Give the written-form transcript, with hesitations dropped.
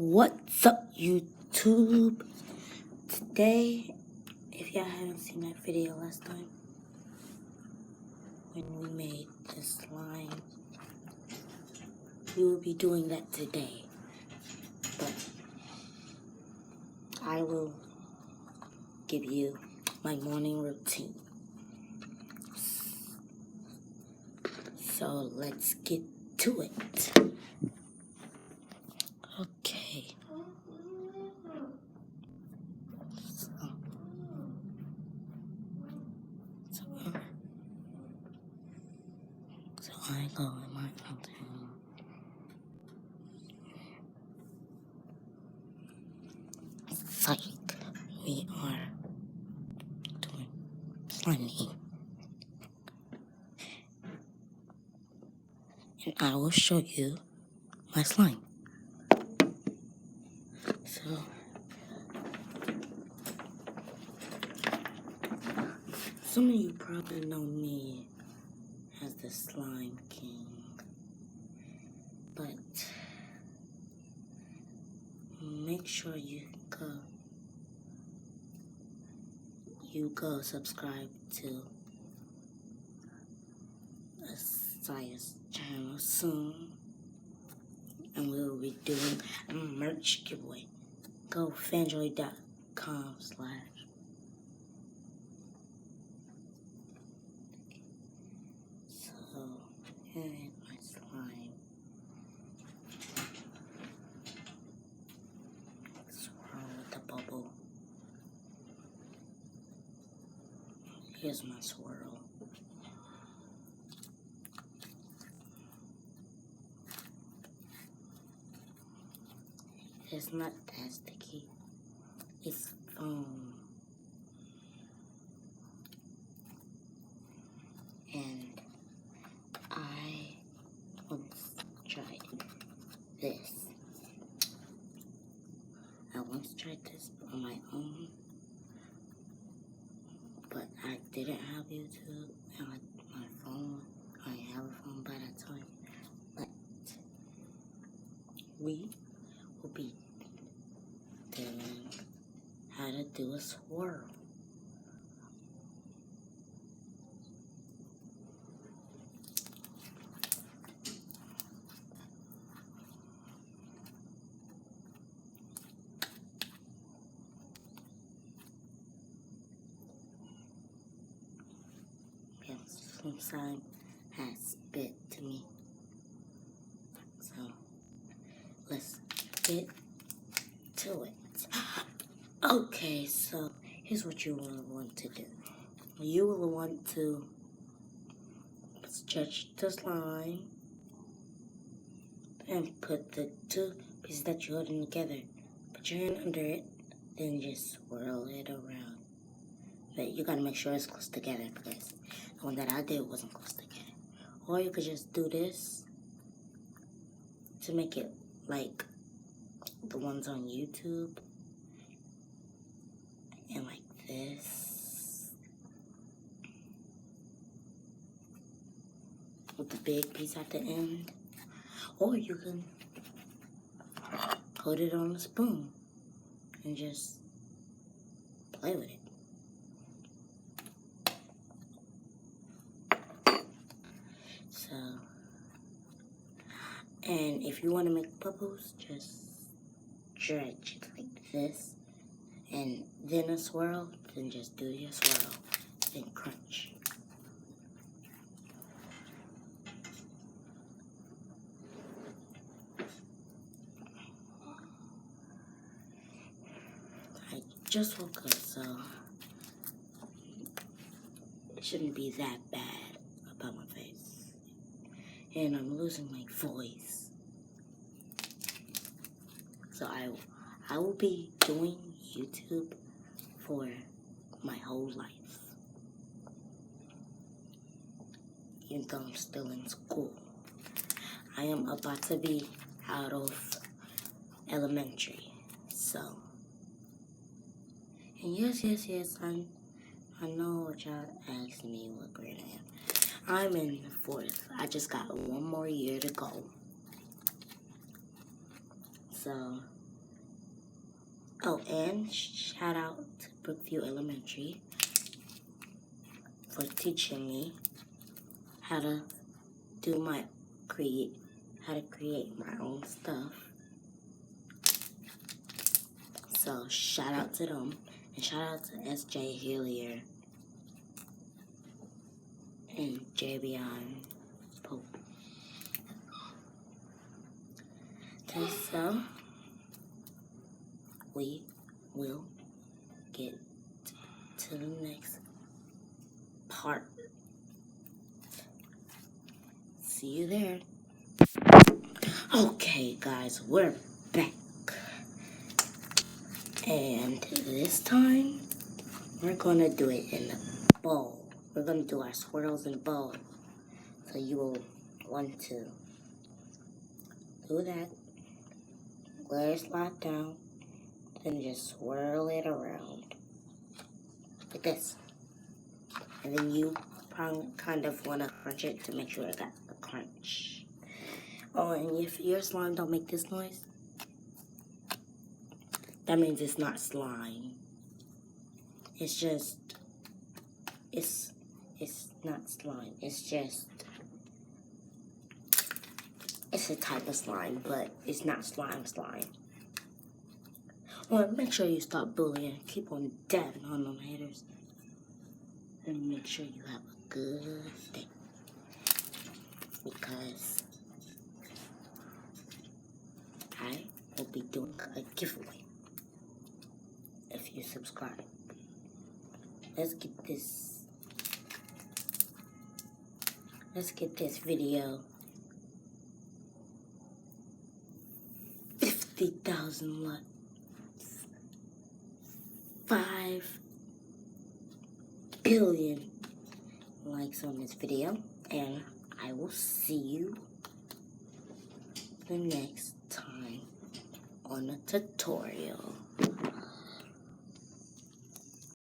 What's up, YouTube? Today, if y'all haven't seen that video last time, when we made the slime, we will be doing that today. But I will give you my morning routine. So let's get to it. Okay. So I go in my routine. Psych. We are doing slimy. And I will show you my slime. So, some of you probably know me as the Slime King, but make sure you go subscribe to Saya's channel soon, and we will be doing a merch giveaway. Go fanjoy.com/ So, here is my slime. Swirl with the bubble. Here's my swirl. It's not that sticky. It's foam. And I once tried this. I once tried this on my own, but I didn't have YouTube and my phone. I didn't have a phone by that time. But we will be doing how to do a swirl. Yes, some slime has spit to me. So let's get to it. Okay, so here's what you will want to do. You will want to stretch the slime and put the two pieces that you're holding together. Put your hand under it, then just swirl it around. But you gotta make sure it's close together because the one that I did wasn't close together. Or you could just do this to make it like the ones on YouTube. And like this. With the big piece at the end. Or you can hold it on a spoon and just play with it. So, and if you want to make bubbles, just stretch it like this. And then a swirl, then just do your swirl, then crunch. I just woke up, so it shouldn't be that bad about my face. And I'm losing my voice. So I will be doing YouTube for my whole life. Even though I'm still in school. I am about to be out of elementary. So, and yes, I know what y'all asked me what grade I am. I'm in 4th. I just got one more year to go. So, Oh, and shout out to Brookview Elementary for teaching me how to create my own stuff. So shout out to them, and shout out to SJ Hillier and Javion Pope. Okay, so we will get to the next part. See you there. Okay, guys, we're back. And this time, we're gonna do it in a bowl. We're gonna do our swirls in a bowl. So you will want to do that. Let it slide down. Then just swirl it around. Like this. And then you kind of want to crunch it to make sure it got a crunch. Oh, and if your slime don't make this noise, that means it's not slime. It's just, it's not slime. It's a type of slime, but it's not slime. Well, make sure you stop bullying. Keep on dabbing on them haters. And make sure you have a good day. Because I will be doing a giveaway if you subscribe. Let's get this video 50,000 likes. 5 billion likes on this video, and I will see you the next time on a tutorial.